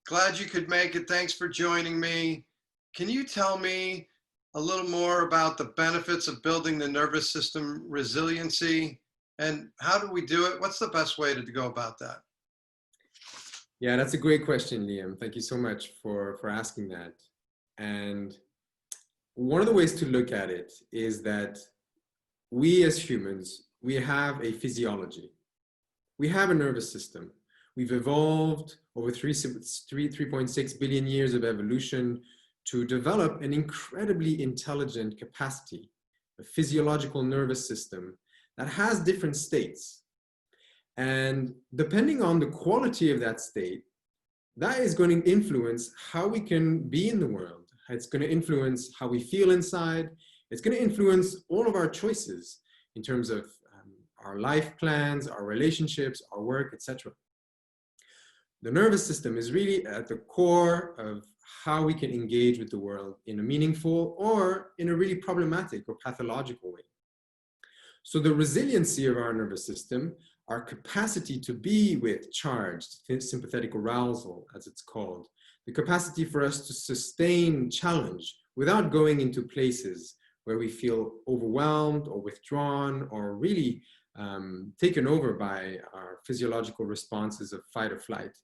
Glad you could make it. Thanks for joining me. Can you tell me a little more about the benefits of building the nervous system resiliency, and how do we do it? What's the best way to go about that? Yeah, that's a great question, Liam. Thank you so much for asking that. And one of the ways to look at it is that we as humans, we have a physiology. We have a nervous system. We've evolved over 3.6 billion years of evolution to develop an incredibly intelligent capacity, a physiological nervous system that has different states. And depending on the quality of that state, that is going to influence how we can be in the world. It's going to influence how we feel inside. It's going to influence all of our choices in terms of our life plans, our relationships, our work, etc. The nervous system is really at the core of how we can engage with the world in a meaningful or in a really problematic or pathological way. So the resiliency of our nervous system, our capacity to be with charged sympathetic arousal, as it's called, the capacity for us to sustain challenge without going into places where we feel overwhelmed or withdrawn or really taken over by our physiological responses of fight or flight.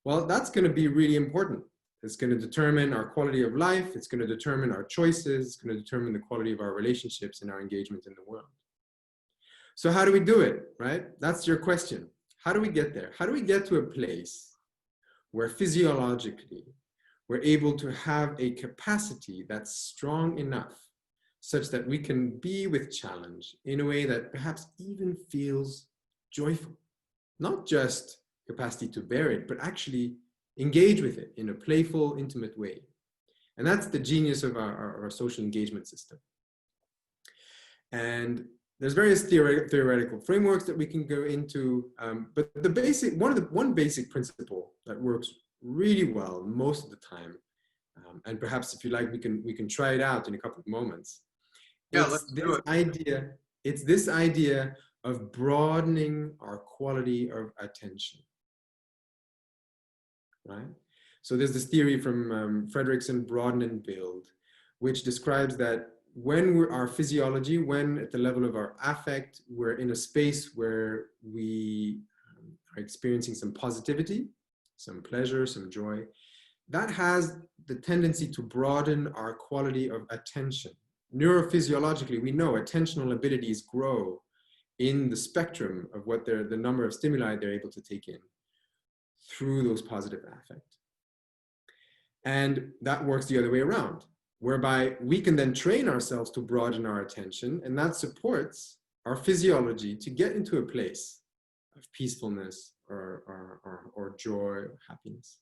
Well, that's going to be really important. It's going to determine our quality of life. It's going to determine our choices. It's going to determine the quality of our relationships and our engagement in the world. So how do we do it, right? That's your question. How do we get there? How do we get to a place where physiologically we're able to have a capacity that's strong enough such that we can be with challenge in a way that perhaps even feels joyful? Not just capacity to bear it, but actually engage with it in a playful, intimate way. And that's the genius of our social engagement system. And there's various theoretical frameworks that we can go into, but the basic, one basic principle that works really well most of the time, and perhaps if you like, we can try it out in a couple of moments. Yeah, let's do it. It's this idea of broadening our quality of attention, right? So there's this theory from Fredrickson, broaden and build, which describes that when our physiology, when at the level of our affect, we're in a space where we are experiencing some positivity, some pleasure, some joy, that has the tendency to broaden our quality of attention. Neurophysiologically, we know attentional abilities grow in the spectrum of what the number of stimuli they're able to take in through those positive affect. And that works the other way around, whereby we can then train ourselves to broaden our attention, and that supports our physiology to get into a place of peacefulness or joy or happiness.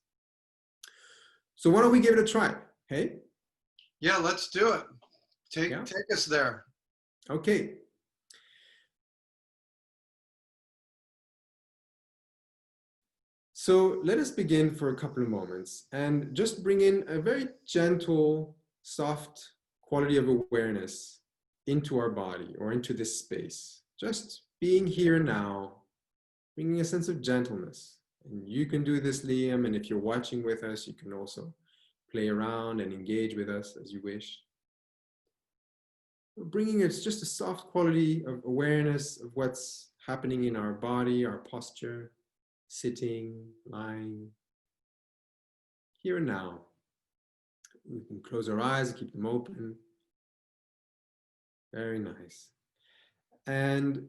So why don't we give it a try, hey? Yeah, let's do it. Take us there. Okay. So let us begin for a couple of moments and just bring in a very gentle, soft quality of awareness into our body or into this space. Just being here now, bringing a sense of gentleness. And you can do this, Liam, and if you're watching with us, you can also play around and engage with us as you wish. Bringing it's just a soft quality of awareness of what's happening in our body, our posture, sitting, lying, here and now. We can close our eyes, keep them open. Very nice. And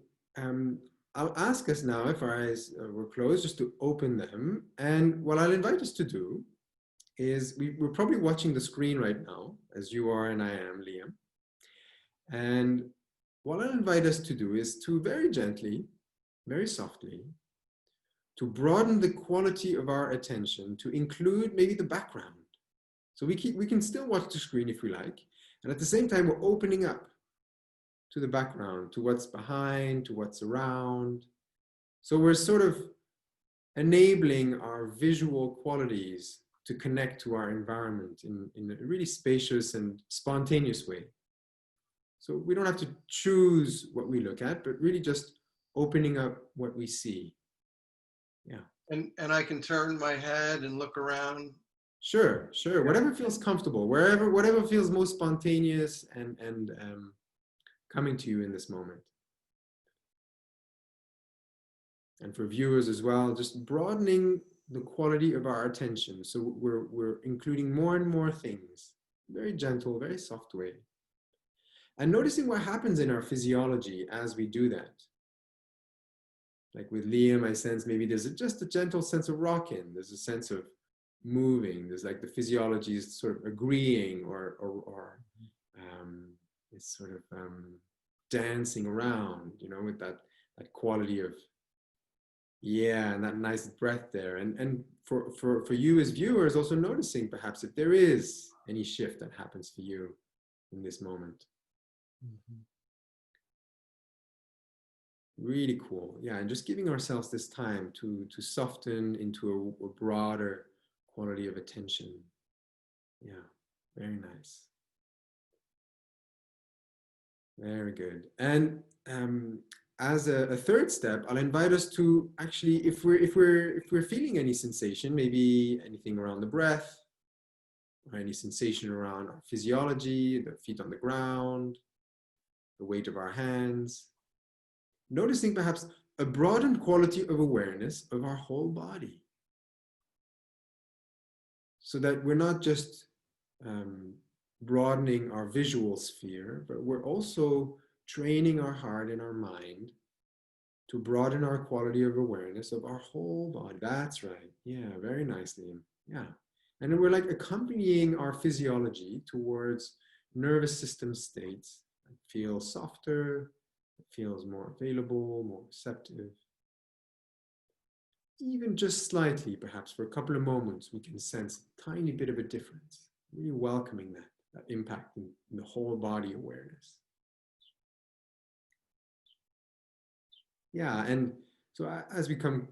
I'll ask us now, if our eyes were closed, just to open them. And what I'll invite us to do is, we're probably watching the screen right now, as you are and I am, Liam. And what I'll invite us to do is to very gently, very softly, to broaden the quality of our attention to include maybe the background. So we can still watch the screen if we like, and at the same time we're opening up to the background, to what's behind, to what's around. So we're sort of enabling our visual qualities to connect to our environment in a really spacious and spontaneous way. So we don't have to choose what we look at, but really just opening up what we see. Yeah, And I can turn my head and look around. Sure, sure. Yeah. Whatever feels comfortable, whatever feels most spontaneous and coming to you in this moment. And for viewers as well, just broadening the quality of our attention. So we're including more and more things, very gentle, very soft way. And noticing what happens in our physiology as we do that. Like with Liam, I sense maybe there's just a gentle sense of rocking. There's a sense of moving. There's like the physiology is sort of agreeing or it's sort of dancing around, you know, with that quality of, yeah, and that nice breath there. And for you as viewers, also noticing perhaps if there is any shift that happens for you in this moment. Mm-hmm. Really cool. Yeah, and just giving ourselves this time to soften into a broader quality of attention. Yeah, very nice. Very good. And as a third step, I'll invite us to actually, if we're feeling any sensation, maybe anything around the breath, or any sensation around our physiology, the feet on the ground, the weight of our hands, noticing perhaps a broadened quality of awareness of our whole body. So that we're not just broadening our visual sphere, but we're also training our heart and our mind to broaden our quality of awareness of our whole body. That's right. Yeah, very nicely. Yeah. And then we're like accompanying our physiology towards nervous system states that feel softer, that feels more available, more receptive. Even just slightly, perhaps for a couple of moments, we can sense a tiny bit of a difference. Really welcoming that impact in the whole body awareness. Yeah, and so as we come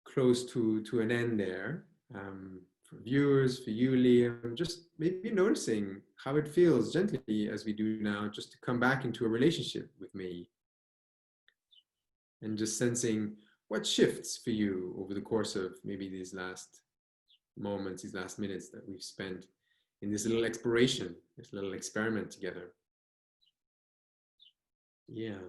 close to an end there, for viewers, for you, Liam, just maybe noticing how it feels gently as we do now, just to come back into a relationship with me. And just sensing what shifts for you over the course of maybe these last moments, these last minutes that we've spent in this little exploration, this little experiment together. Yeah.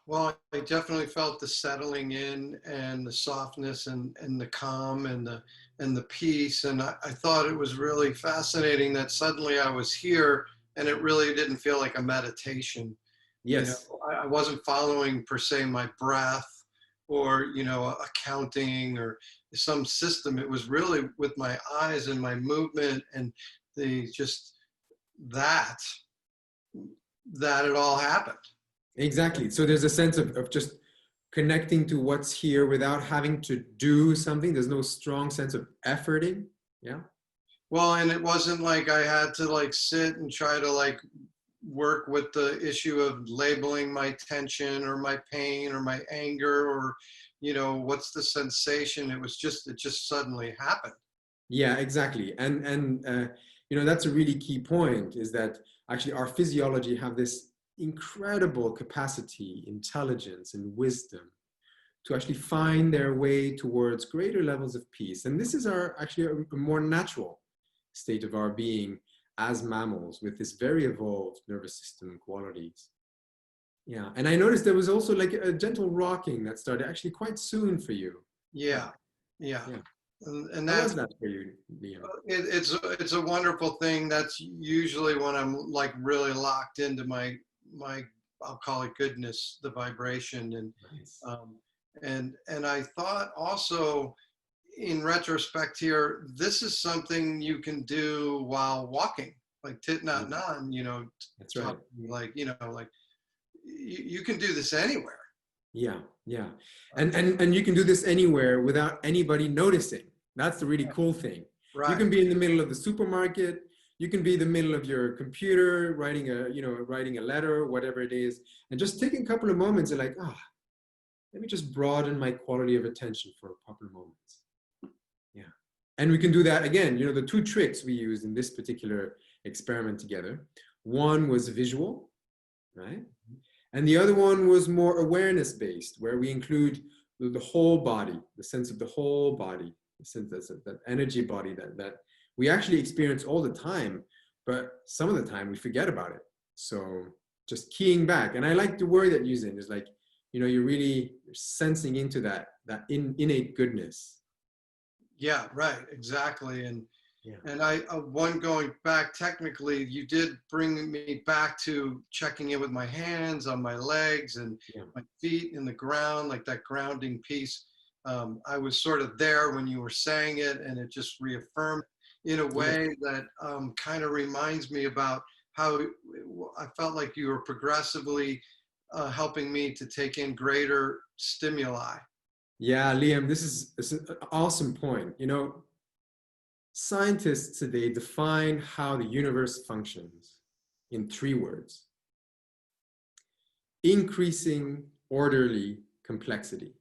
Well, I definitely felt the settling in and the softness and the calm and the peace. And I thought it was really fascinating that suddenly I was here and it really didn't feel like a meditation. Yes. You know, I wasn't following per se my breath or, you know, a counting or some system. It was really with my eyes and my movement and the just that it all happened. Exactly. So there's a sense of just connecting to what's here without having to do something. There's no strong sense of efforting. Yeah. Well, and it wasn't like I had to like sit and try to like work with the issue of labeling my tension or my pain or my anger or, you know, what's the sensation. It just suddenly happened. Yeah, exactly. And you know, that's a really key point, is that actually our physiology have this incredible capacity, intelligence, and wisdom to actually find their way towards greater levels of peace. And this is actually a more natural state of our being as mammals with this very evolved nervous system qualities. Yeah, and I noticed there was also like a gentle rocking that started actually quite soon for you. Yeah. And How that's was that for you, Liam? it's a wonderful thing. That's usually when I'm like really locked into my I'll call it goodness, the vibration. And Nice. and I thought also in retrospect here, this is something you can do while walking, like Tit Nhat Nan, you know. That's right. Like, you know, like you can do this anywhere. Yeah, yeah. And you can do this anywhere without anybody noticing. That's the really cool thing. Right. You can be in the middle of the supermarket. You can be in the middle of your computer, writing a letter, whatever it is, and just taking a couple of moments and like, let me just broaden my quality of attention for a couple of moments. Yeah. And we can do that again. You know, the two tricks we used in this particular experiment together. One was visual, right? And the other one was more awareness-based, where we include the whole body, the sense of the whole body, the sense that energy body that we actually experience all the time, but some of the time we forget about it. So just keying back, and I like the word that you're using, is like, you know, you're sensing into that innate goodness. Yeah, right, exactly. Yeah. And one going back, technically, you did bring me back to checking in with my hands on my legs and Yeah. my feet in the ground, like that grounding piece. I was sort of there when you were saying it, and it just reaffirmed in a way that kind of reminds me about how I felt like you were progressively helping me to take in greater stimuli. Yeah, Liam, this is an awesome point. You know, scientists today define how the universe functions in 3 words: increasing orderly complexity.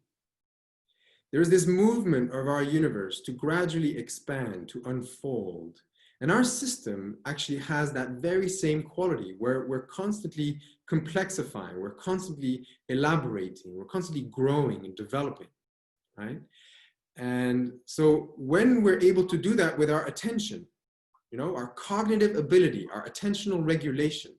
There's this movement of our universe to gradually expand, to unfold. And our system actually has that very same quality, where we're constantly complexifying, we're constantly elaborating, we're constantly growing and developing, right? And so when we're able to do that with our attention, you know, our cognitive ability, our attentional regulation,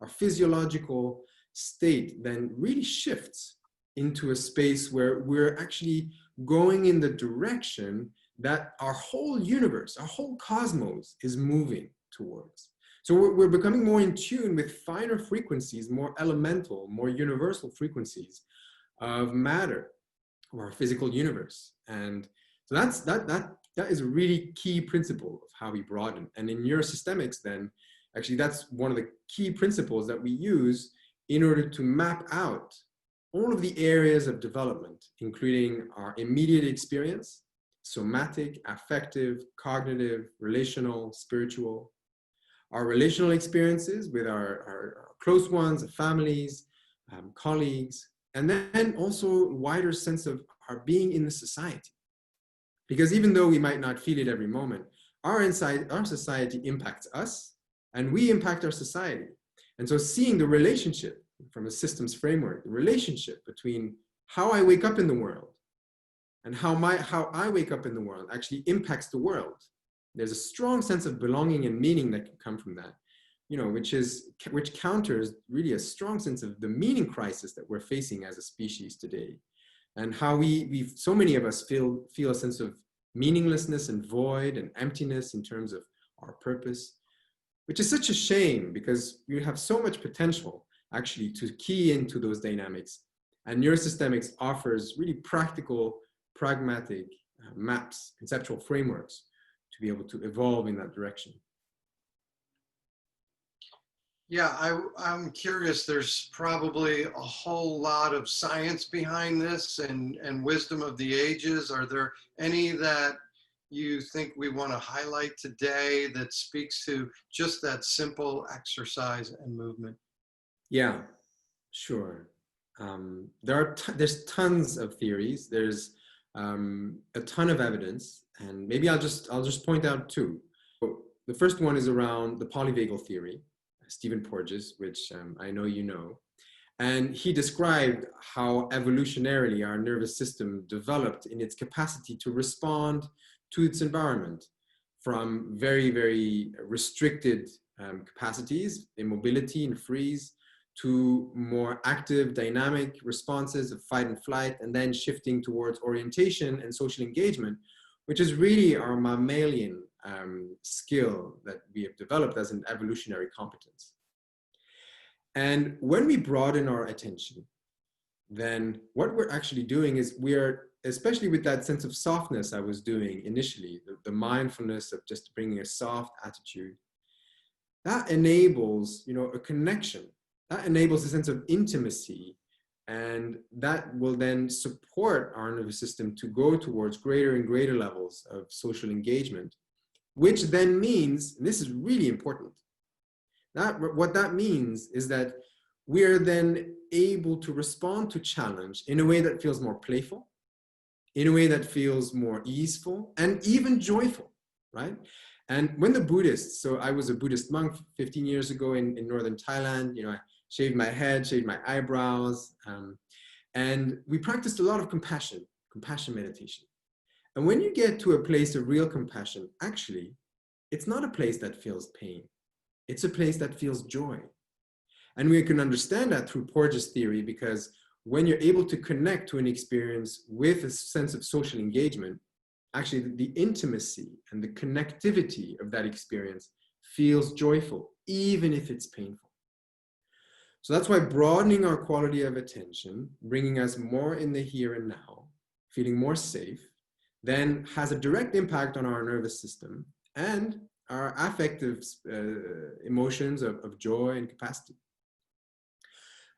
our physiological state then really shifts into a space where we're actually going in the direction that our whole universe, our whole cosmos is moving towards. So we're becoming more in tune with finer frequencies, more elemental, more universal frequencies of matter, of our physical universe. And so that is a really key principle of how we broaden. And in NeuroSystemics, then, actually, that's one of the key principles that we use in order to map out all of the areas of development, including our immediate experience, somatic, affective, cognitive, relational, spiritual, our relational experiences with our close ones, families, colleagues, and then also a wider sense of our being in the society. Because even though we might not feel it every moment, our society impacts us, and we impact our society. And so seeing the relationship from a systems framework, the relationship between how I wake up in the world and how I wake up in the world actually impacts the world. There's a strong sense of belonging and meaning that can come from that, you know, which counters really a strong sense of the meaning crisis that we're facing as a species today, and how so many of us feel a sense of meaninglessness and void and emptiness in terms of our purpose, which is such a shame, because we have so much potential actually to key into those dynamics. And NeuroSystemics offers really practical, pragmatic maps, conceptual frameworks to be able to evolve in that direction. Yeah, I'm curious. There's probably a whole lot of science behind this and wisdom of the ages. Are there any that you think we want to highlight today that speaks to just that simple exercise and movement? Yeah, sure. There's tons of theories. There's a ton of evidence, and maybe I'll just point out 2. The first one is around the polyvagal theory, Stephen Porges, which I know you know. And he described how evolutionarily our nervous system developed in its capacity to respond to its environment from very, very restricted capacities, immobility and freeze, to more active, dynamic responses of fight and flight, and then shifting towards orientation and social engagement, which is really our mammalian skill that we have developed as an evolutionary competence. And when we broaden our attention, then what we're actually doing is especially with that sense of softness I was doing initially, the mindfulness of just bringing a soft attitude, that enables, you know, a connection. That enables a sense of intimacy, and that will then support our nervous system to go towards greater and greater levels of social engagement, which then means, and this is really important, what that means is that we are then able to respond to challenge in a way that feels more playful, in a way that feels more easeful, and even joyful, right? And when the Buddhists, so I was a Buddhist monk 15 years ago in northern Thailand, you know, I shaved my head, shaved my eyebrows. And we practiced a lot of compassion meditation. And when you get to a place of real compassion, actually, it's not a place that feels pain. It's a place that feels joy. And we can understand that through Porges' theory, because when you're able to connect to an experience with a sense of social engagement, actually the intimacy and the connectivity of that experience feels joyful, even if it's painful. So that's why broadening our quality of attention, bringing us more in the here and now, feeling more safe, then has a direct impact on our nervous system and our affective emotions of joy and capacity.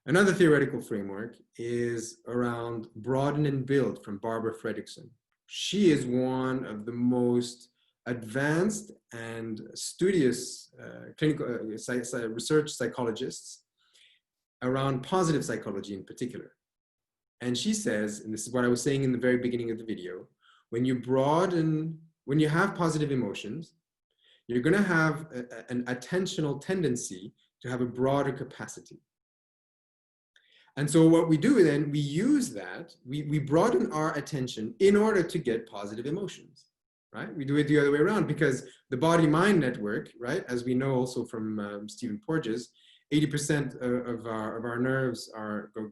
Another theoretical framework is around broaden and build from Barbara Fredrickson. She is one of the most advanced and studious clinical research psychologists around positive psychology in particular. And she says, and this is what I was saying in the very beginning of the video, when you have positive emotions, you're going to have an attentional tendency to have a broader capacity. And so what we do then, we use that, we broaden our attention in order to get positive emotions, right? We do it the other way around because the body-mind network, right, as we know also from Stephen Porges, 80% of our nerves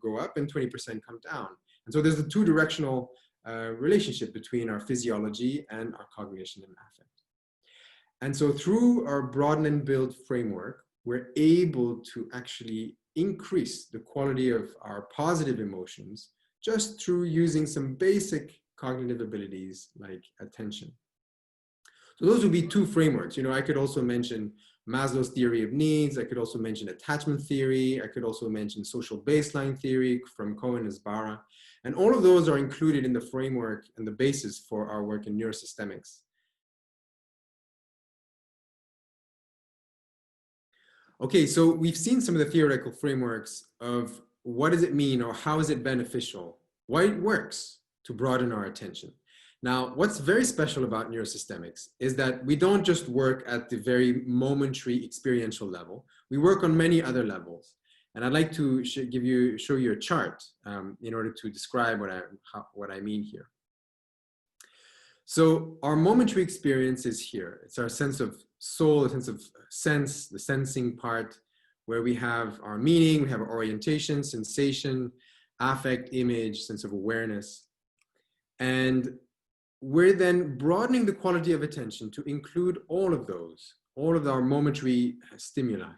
go up and 20% come down. And so there's a two-directional relationship between our physiology and our cognition and affect. And so through our broaden and build framework, we're able to actually increase the quality of our positive emotions just through using some basic cognitive abilities like attention. So those would be two frameworks. You know, I could also mention Maslow's theory of needs. I could also mention attachment theory. I could also mention social baseline theory from Cohen and Sbarra. And all of those are included in the framework and the basis for our work in NeuroSystemics. Okay, so we've seen some of the theoretical frameworks of what does it mean or how is it beneficial, why it works to broaden our attention. Now, what's very special about NeuroSystemics is that we don't just work at the very momentary experiential level. We work on many other levels. And I'd like to show you a chart in order to describe what I mean here. So our momentary experience is here. It's our sense of soul, a sense of sense, the sensing part, where we have our meaning, we have our orientation, sensation, affect, image, sense of awareness. And we're then broadening the quality of attention to include all of those, all of our momentary stimuli.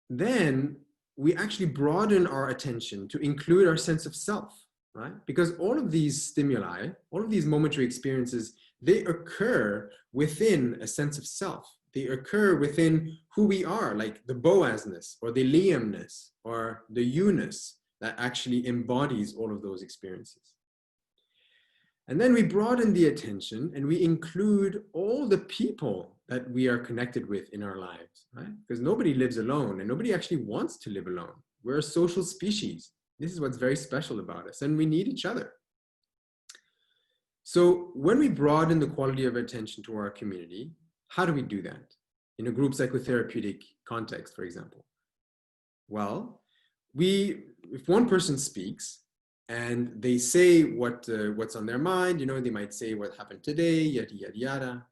Then we actually broaden our attention to include our sense of self, right? Because all of these stimuli, all of these momentary experiences, they occur within a sense of self. They occur within who we are, like the Boazness or the Liamness or the you-ness that actually embodies all of those experiences. And then we broaden the attention and we include all the people that we are connected with in our lives, right? Because nobody lives alone and nobody actually wants to live alone. We're a social species. This is what's very special about us, and we need each other. So when we broaden the quality of attention to our community, how do we do that? In a group psychotherapeutic context, for example. Well, if one person speaks and they say what's on their mind, you know, they might say what happened today, yada, yada, yada.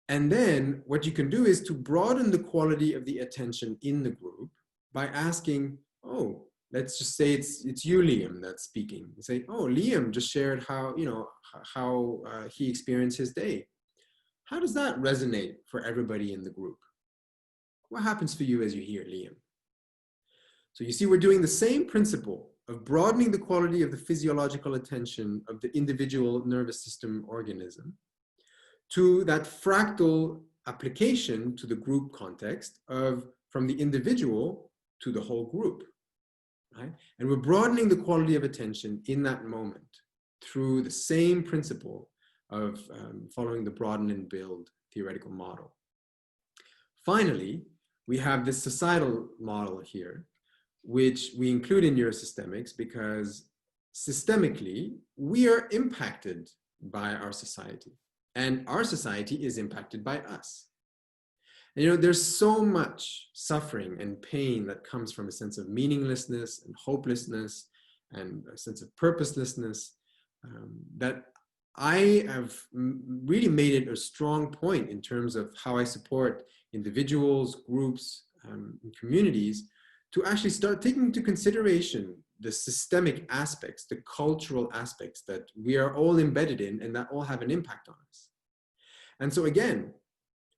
And then what you can do is to broaden the quality of the attention in the group by asking, oh, let's just say it's you, Liam, that's speaking. You say, oh, Liam just shared how he experienced his day. How does that resonate for everybody in the group? What happens for you as you hear Liam? So you see, we're doing the same principle of broadening the quality of the physiological attention of the individual nervous system organism to that fractal application to the group context of from the individual to the whole group. Right? And we're broadening the quality of attention in that moment through the same principle of following the broaden and build theoretical model. Finally, we have this societal model here, which we include in NeuroSystemics because systemically, we are impacted by our society, and our society is impacted by us. And there's so much suffering and pain that comes from a sense of meaninglessness and hopelessness and a sense of purposelessness, that I have really made it a strong point in terms of how I support individuals, groups, and communities to actually start taking into consideration the systemic aspects, the cultural aspects that we are all embedded in and that all have an impact on us. And so again,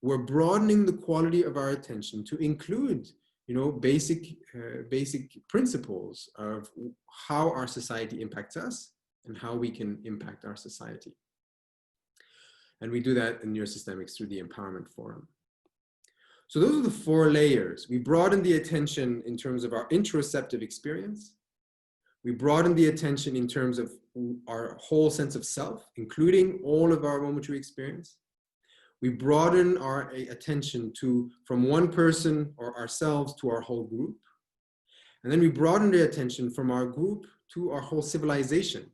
we're broadening the quality of our attention to include, basic principles of how our society impacts us and how we can impact our society. And we do that in NeuroSystemics through the Empowerment Forum. So those are the 4 layers. We broaden the attention in terms of our interoceptive experience. We broaden the attention in terms of our whole sense of self, including all of our momentary experience. We broaden our attention from one person or ourselves to our whole group. And then we broaden the attention from our group to our whole civilization,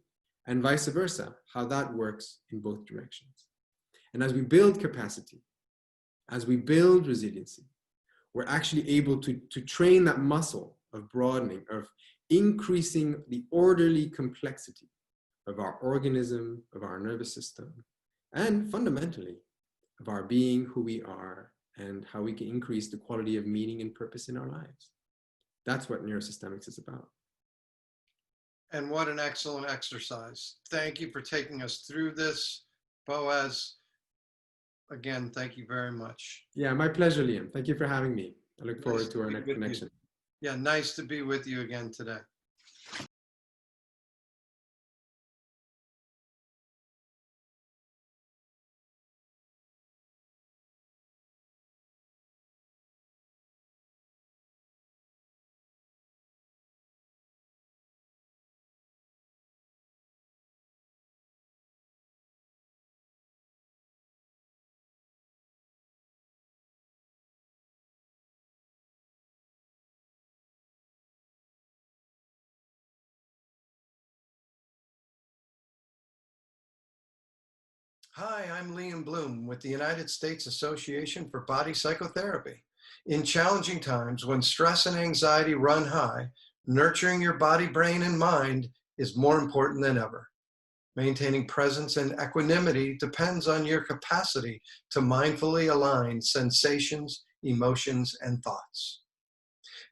and vice versa, how that works in both directions. And as we build capacity, as we build resiliency, we're actually able to train that muscle of broadening, of increasing the orderly complexity of our organism, of our nervous system, and fundamentally, of our being, who we are, and how we can increase the quality of meaning and purpose in our lives. That's what NeuroSystemics is about. And what an excellent exercise. Thank you for taking us through this, Boaz. Again, thank you very much. Yeah, my pleasure, Liam. Thank you for having me. I look forward to our next connection. Yeah, nice to be with you again today. Hi, I'm Liam Bloom with the United States Association for Body Psychotherapy. In challenging times when stress and anxiety run high, nurturing your body, brain, and mind is more important than ever. Maintaining presence and equanimity depends on your capacity to mindfully align sensations, emotions, and thoughts.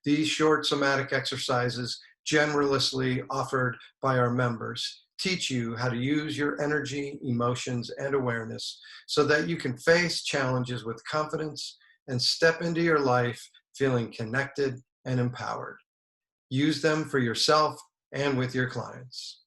These short somatic exercises, generously offered by our members, teach you how to use your energy, emotions, and awareness so that you can face challenges with confidence and step into your life feeling connected and empowered. Use them for yourself and with your clients.